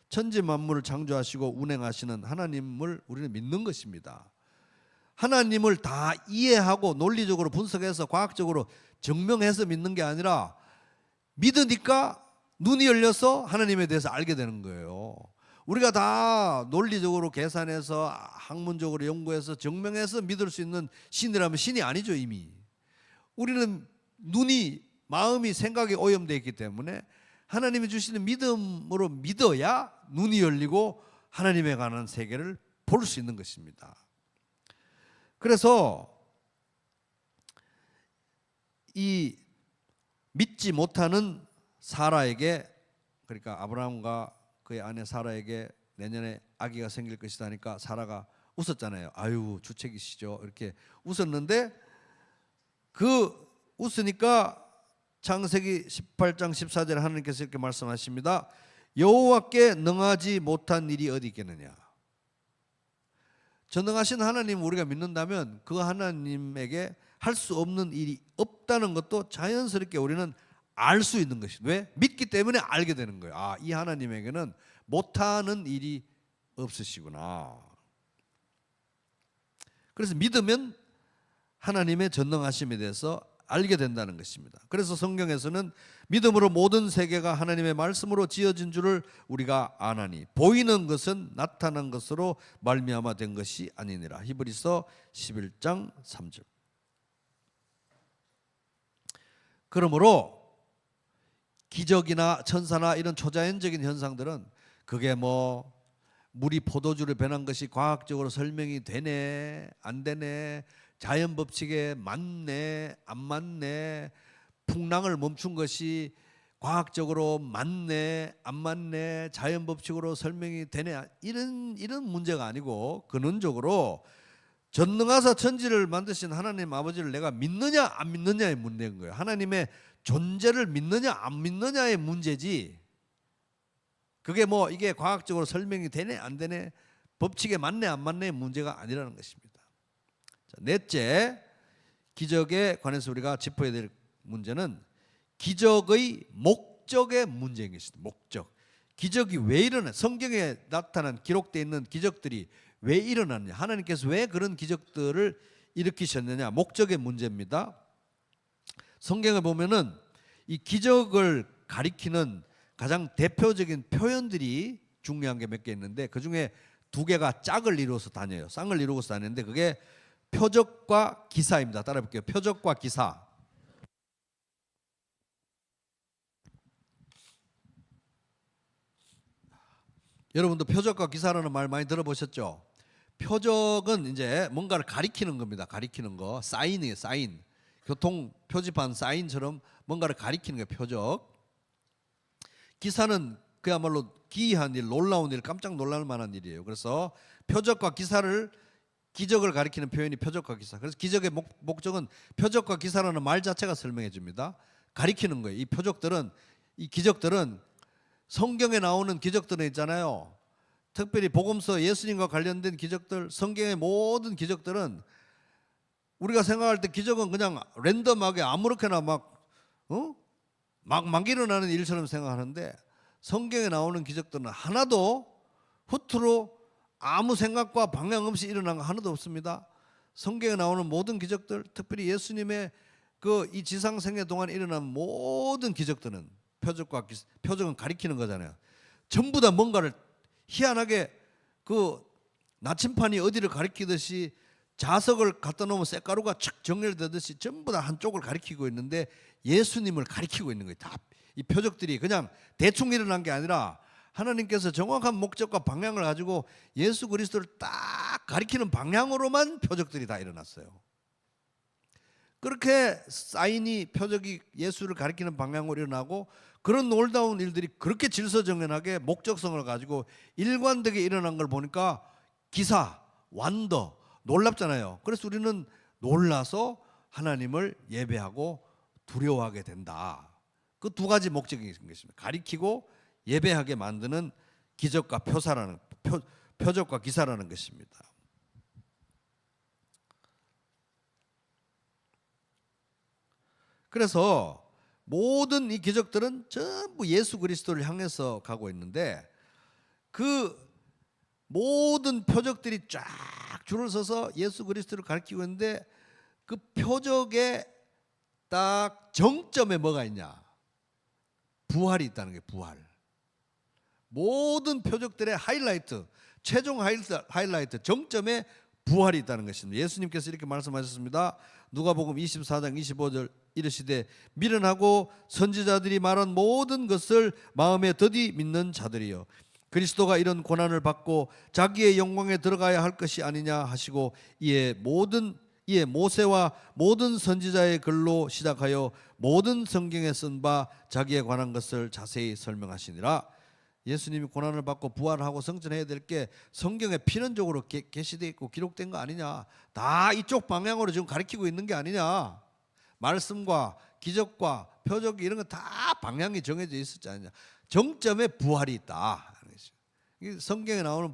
천지 만물을 창조하시고 운행하시는 하나님을 우리는 믿는 것입니다. 하나님을 다 이해하고 논리적으로 분석해서 과학적으로 증명해서 믿는 게 아니라 믿으니까 눈이 열려서 하나님에 대해서 알게 되는 거예요. 우리가 다 논리적으로 계산해서 학문적으로 연구해서 증명해서 믿을 수 있는 신이라면 신이 아니죠. 이미 우리는 눈이, 마음이, 생각이 오염되어 있기 때문에 하나님이 주시는 믿음으로 믿어야 눈이 열리고 하나님에 관한 세계를 볼 수 있는 것입니다. 그래서 이 믿지 못하는 사라에게, 그러니까 아브라함과 그의 아내 사라에게 내년에 아기가 생길 것이다 하니까 사라가 웃었잖아요. 아유, 주책이시죠. 이렇게 웃었는데 그 웃으니까 창세기 18장 14절에 하나님께서 이렇게 말씀하십니다. 여호와께 능하지 못한 일이 어디 있겠느냐. 전능하신 하나님 우리가 믿는다면 그 하나님에게 할 수 없는 일이 없다는 것도 자연스럽게 우리는 알 수 있는 것이, 왜? 믿기 때문에 알게 되는 거예요. 아, 이 하나님에게는 못하는 일이 없으시구나. 그래서 믿으면 하나님의 전능하심에 대해서 알게 된다는 것입니다. 그래서 성경에서는 믿음으로 모든 세계가 하나님의 말씀으로 지어진 줄을 우리가 아나니 보이는 것은 나타난 것으로 말미암아 된 것이 아니니라. 히브리서 11장 3절. 그러므로 기적이나 천사나 이런 초자연적인 현상들은 그게 뭐 물이 포도주를 변한 것이 과학적으로 설명이 되네 안 되네, 자연 법칙에 맞네 안 맞네, 풍랑을 멈춘 것이 과학적으로 맞네 안 맞네, 자연 법칙으로 설명이 되네, 이런 문제가 아니고 근원적으로 전능하사 천지를 만드신 하나님 아버지를 내가 믿느냐 안 믿느냐의 문제인 거예요. 하나님의 존재를 믿느냐 안 믿느냐의 문제지, 그게 뭐 이게 과학적으로 설명이 되네 안 되네, 법칙에 맞네 안 맞네의 문제가 아니라는 것입니다. 자, 넷째, 기적에 관해서 우리가 짚어야 될 문제는 기적의 목적의 문제인 것입니다. 목적. 기적이 왜 일어나? 성경에 나타난 기록되어 있는 기적들이 왜 일어났냐? 하나님께서 왜 그런 기적들을 일으키셨느냐? 목적의 문제입니다. 성경에 보면은 이 기적을 가리키는 가장 대표적인 표현들이 중요한 게 몇 개 있는데 그 중에 두 개가 짝을 이루어서 다녀요. 쌍을 이루어서 다니는데 그게 표적과 기사입니다. 따라해볼게요. 표적과 기사. 여러분도 표적과 기사라는 말 많이 들어보셨죠? 표적은 이제 뭔가를 가리키는 겁니다. 가리키는 거. 사인이에요. 사인. 교통 표지판 사인처럼 뭔가를 가리키는 게 표적. 기사는 그야말로 기이한 일, 놀라운 일, 깜짝 놀랄 만한 일이에요. 그래서 표적과 기사를, 기적을 가리키는 표현이 표적과 기사. 그래서 기적의 목적은 표적과 기사라는 말 자체가 설명해 줍니다. 가리키는 거예요. 이 표적들은, 이 기적들은 성경에 나오는 기적들은 있잖아요. 특별히 복음서 예수님과 관련된 기적들, 성경의 모든 기적들은 우리가 생각할 때 기적은 그냥 랜덤하게 아무렇게나 막 일어나는 일처럼 생각하는데, 성경에 나오는 기적들은 하나도 후투로 아무 생각과 방향 없이 일어난 거 하나도 없습니다. 성경에 나오는 모든 기적들, 특별히 예수님의 그 이 지상생애 동안 일어난 모든 기적들은 표적은 가리키는 거잖아요. 전부 다 뭔가를 희한하게 그 나침판이 어디를 가리키듯이 자석을 갖다 놓으면 쇳가루가 착 정렬되듯이 전부 다 한쪽을 가리키고 있는데 예수님을 가리키고 있는 거예요. 다 이 표적들이 그냥 대충 일어난 게 아니라 하나님께서 정확한 목적과 방향을 가지고 예수 그리스도를 딱 가리키는 방향으로만 표적들이 다 일어났어요. 그렇게 사인이, 표적이 예수를 가리키는 방향으로 일어나고, 그런 놀라운 일들이 그렇게 질서정연하게 목적성을 가지고 일관되게 일어난 걸 보니까 기사, 완더, 놀랍잖아요. 그래서 우리는 놀라서 하나님을 예배하고 두려워하게 된다. 그 두 가지 목적이 있습니다. 가리키고 예배하게 만드는 기적과 표적과 기사라는 것입니다. 그래서 모든 이 기적들은 전부 예수 그리스도를 향해서 가고 있는데, 그 모든 표적들이 쫙 줄을 서서 예수 그리스도를 가리키고 있는데, 그 표적의 딱 정점에 뭐가 있냐? 부활이 있다는 게, 부활. 모든 표적들의 하이라이트, 최종 하이라이트, 정점에 부활이 있다는 것입니다. 예수님께서 이렇게 말씀하셨습니다. 누가복음 24장 25절 이르시되 미련하고 선지자들이 말한 모든 것을 마음에 더디 믿는 자들이여, 그리스도가 이런 고난을 받고 자기의 영광에 들어가야 할 것이 아니냐 하시고, 이에 모세와 모든 선지자의 글로 시작하여 모든 성경에 쓴 바 자기에 관한 것을 자세히 설명하시니라. 예수님이 고난을 받고 부활하고 성전해야 될 게 성경에 필연적으로 게시되어 있고 기록된 거 아니냐, 다 이쪽 방향으로 지금 가리키고 있는 게 아니냐, 말씀과 기적과 표적 이런 거 다 방향이 정해져 있었지 않느냐, 정점에 부활이 있다. 성경에 나오는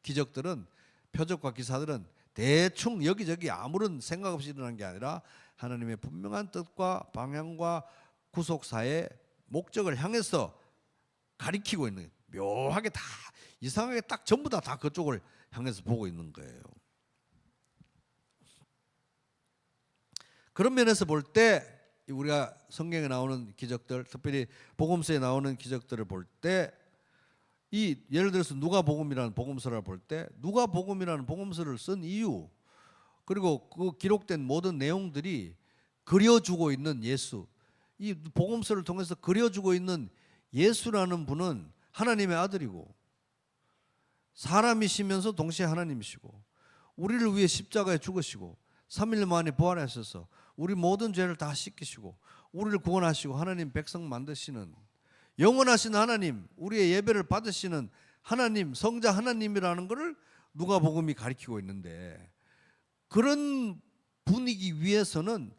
기적들은, 표적과 기사들은 대충 여기저기 아무런 생각 없이 일어난 게 아니라 하나님의 분명한 뜻과 방향과 구속사의 목적을 향해서 가리키고 있는, 묘하게 다 이상하게 딱 전부 다 그쪽을 향해서 보고 있는 거예요. 그런 면에서 볼 때 우리가 성경에 나오는 기적들, 특별히 복음서에 나오는 기적들을 볼 때, 이 예를 들어서 누가복음이라는 복음서를 볼 때, 누가복음이라는 복음서를 쓴 이유, 그리고 그 기록된 모든 내용들이 그려주고 있는 예수, 이 복음서를 통해서 그려주고 있는 예수라는 분은 하나님의 아들이고 사람이시면서 동시에 하나님이시고, 우리를 위해 십자가에 죽으시고 3일 만에 부활하셔서 우리 모든 죄를 다 씻기시고 우리를 구원하시고 하나님 백성 만드시는 영원하신 하나님, 우리의 예배를 받으시는 하나님, 성자 하나님이라는 것을 누가복음이 가리키고 있는데, 그런 분위기 위해서는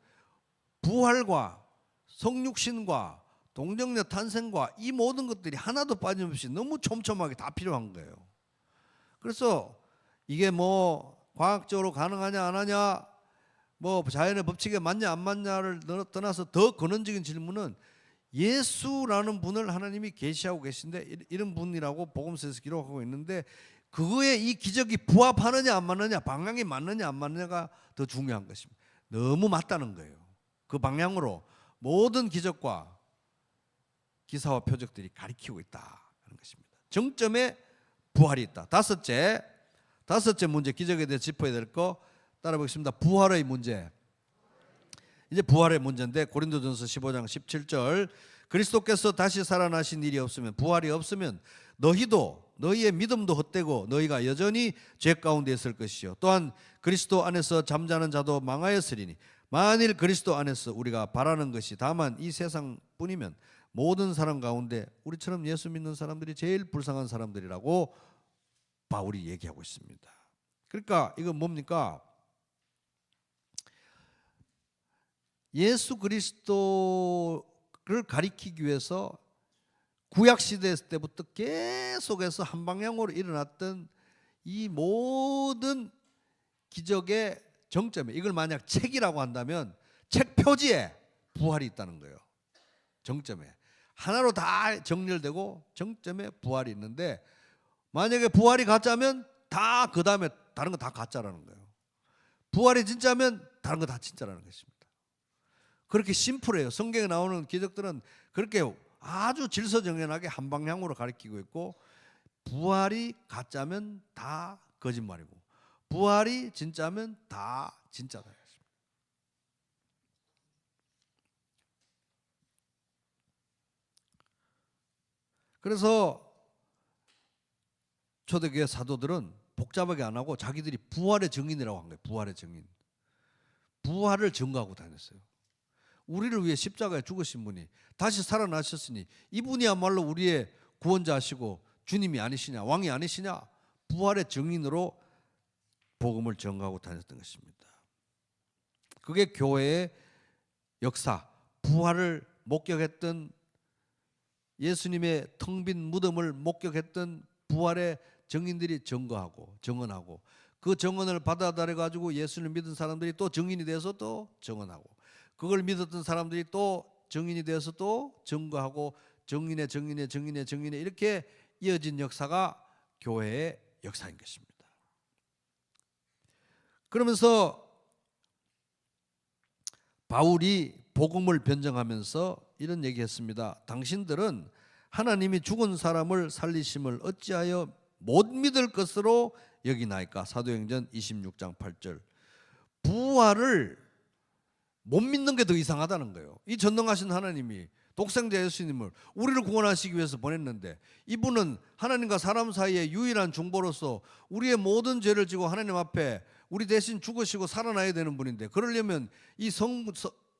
부활과 성육신과 동정녀 탄생과 이 모든 것들이 하나도 빠짐없이 너무 촘촘하게 다 필요한 거예요. 그래서 이게 뭐 과학적으로 가능하냐 안 하냐, 뭐 자연의 법칙에 맞냐 안 맞냐를 떠나서 더 근원적인 질문은, 예수라는 분을 하나님이 계시하고 계신데, 이런 분이라고 복음서에서 기록하고 있는데, 그거에 이 기적이 부합하느냐 안 맞느냐, 방향이 맞느냐 안 맞느냐가 더 중요한 것입니다. 너무 맞다는 거예요. 그 방향으로 모든 기적과 기사와 표적들이 가리키고 있다는 것입니다. 정점에 부활이 있다. 다섯째 문제, 기적에 대해 짚어야 될 거 따라 보겠습니다. 부활의 문제. 이제 부활의 문제인데, 고린도전서 15장 17절, 그리스도께서 다시 살아나신 일이 없으면, 부활이 없으면 너희도 너희의 믿음도 헛되고 너희가 여전히 죄 가운데 있을 것이요 또한 그리스도 안에서 잠자는 자도 망하였으리니 만일 그리스도 안에서 우리가 바라는 것이 다만 이 세상뿐이면 모든 사람 가운데 우리처럼 예수 믿는 사람들이 제일 불쌍한 사람들이라고 바울이 얘기하고 있습니다. 그러니까 이건 뭡니까? 예수 그리스도를 가리키기 위해서 구약 시대 때부터 계속해서 한 방향으로 일어났던 이 모든 기적의 정점에, 이걸 만약 책이라고 한다면 책 표지에 부활이 있다는 거예요. 정점에 하나로 다 정렬되고 정점에 부활이 있는데, 만약에 부활이 가짜면 다 그 다음에 다른 거 다 가짜라는 거예요. 부활이 진짜면 다른 거 다 진짜라는 것입니다. 그렇게 심플해요. 성경에 나오는 기적들은 그렇게 아주 질서정연하게 한 방향으로 가리키고 있고, 부활이 가짜면 다 거짓말이고 부활이 진짜면 다 진짜다. 그래서 초대교회 사도들은 복잡하게 안 하고 자기들이 부활의 증인이라고 한 거예요. 부활의 증인. 부활을 증거하고 다녔어요. 우리를 위해 십자가에 죽으신 분이 다시 살아나셨으니 이분이야말로 우리의 구원자시고 주님이 아니시냐, 왕이 아니시냐, 부활의 증인으로 복음을 전가하고 다녔던 것입니다. 그게 교회의 역사, 부활을 목격했던, 예수님의 텅 빈 무덤을 목격했던 부활의 증인들이 증거하고 증언하고, 그 증언을 받아들여 가지고 예수를 믿은 사람들이 또 증인이 되어서 또 증언하고, 그걸 믿었던 사람들이 또 증인이 되어서 또 증거하고, 증인의 증인의 증인의 증인의 이렇게 이어진 역사가 교회의 역사인 것입니다. 그러면서 바울이 복음을 변증하면서 이런 얘기했습니다. 당신들은 하나님이 죽은 사람을 살리심을 어찌하여 못 믿을 것으로 여기나이까? 사도행전 26장 8절. 부활을 못 믿는 게 더 이상하다는 거예요. 이 전능하신 하나님이 독생자 예수님을 우리를 구원하시기 위해서 보냈는데, 이분은 하나님과 사람 사이의 유일한 중보로서 우리의 모든 죄를 지고 하나님 앞에 우리 대신 죽으시고 살아나야 되는 분인데, 그러려면 이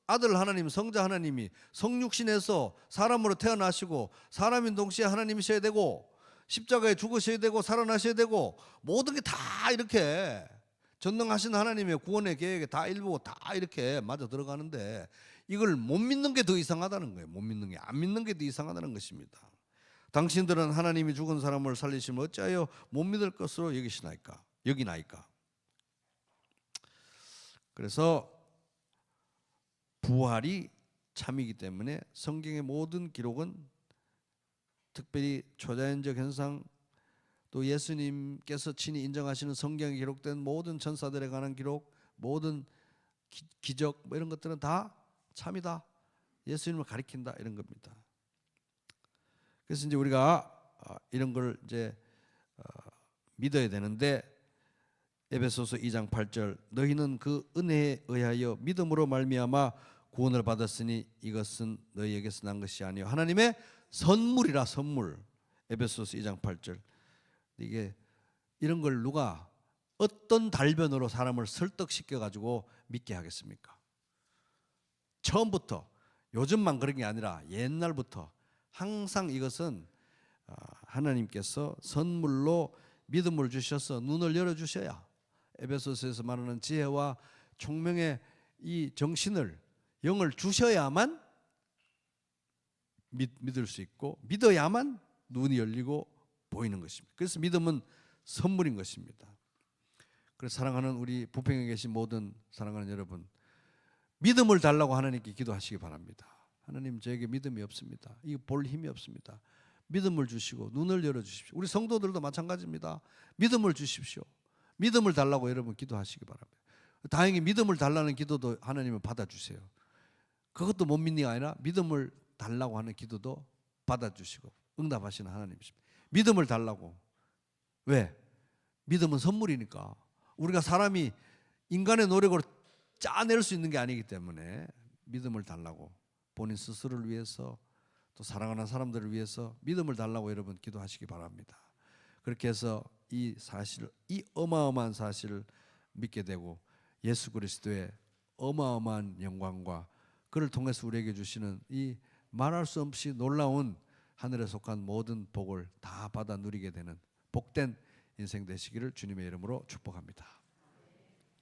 아들 하나님, 성자 하나님이 성육신에서 사람으로 태어나시고 사람인 동시에 하나님이셔야 되고 십자가에 죽으셔야 되고 살아나셔야 되고, 모든 게 다 이렇게 전능하신 하나님의 구원의 계획에 다 일부고 다 이렇게 맞아 들어가는데, 이걸 못 믿는 게 더 이상하다는 거예요. 못 믿는 게, 안 믿는 게 더 이상하다는 것입니다. 당신들은 하나님이 죽은 사람을 살리시면 어찌하여 못 믿을 것으로 여기나이까? 그래서 부활이 참이기 때문에 성경의 모든 기록은, 특별히 초자연적 현상, 또 예수님께서 친히 인정하시는 성경에 기록된 모든 천사들에 관한 기록, 모든 기적 이런 것들은 다 참이다, 예수님을 가리킨다, 이런 겁니다. 그래서 이제 우리가 이런 걸 이제 믿어야 되는데, 에베소서 2장 8절, 너희는 그 은혜에 의하여 믿음으로 말미암아 구원을 받았으니 이것은 너희에게서 난 것이 아니요 하나님의 선물이라. 선물. 에베소서 2장 8절. 이게 이런 걸 누가 어떤 달변으로 사람을 설득시켜 가지고 믿게 하겠습니까? 처음부터, 요즘만 그런 게 아니라 옛날부터 항상 이것은 하나님께서 선물로 믿음을 주셔서 눈을 열어주셔야, 에베소서에서 말하는 지혜와 총명의 이 정신을, 영을 주셔야만 믿을 수 있고, 믿어야만 눈이 열리고 보이는 것입니다. 그래서 믿음은 선물인 것입니다. 그래서 사랑하는 우리 부평에 계신 모든 사랑하는 여러분, 믿음을 달라고 하나님께 기도하시기 바랍니다. 하나님, 저에게 믿음이 없습니다. 이거 볼 힘이 없습니다. 믿음을 주시고 눈을 열어주십시오. 우리 성도들도 마찬가지입니다. 믿음을 주십시오. 믿음을 달라고 여러분 기도하시기 바랍니다. 다행히 믿음을 달라는 기도도 하나님은 받아주세요. 그것도 못 믿는 게 아니라 믿음을 달라고 하는 기도도 받아주시고 응답하시는 하나님이십니다. 믿음을 달라고. 왜? 믿음은 선물이니까. 우리가 사람이 인간의 노력으로 짜낼 수 있는 게 아니기 때문에 믿음을 달라고 본인 스스로를 위해서 또 사랑하는 사람들을 위해서 믿음을 달라고 여러분 기도하시기 바랍니다. 그렇게 해서 이 사실, 이 어마어마한 사실을 믿게 되고 예수 그리스도의 어마어마한 영광과 그를 통해서 우리에게 주시는 이 말할 수 없이 놀라운 하늘에 속한 모든 복을 다 받아 누리게 되는 복된 인생 되시기를 주님의 이름으로 축복합니다.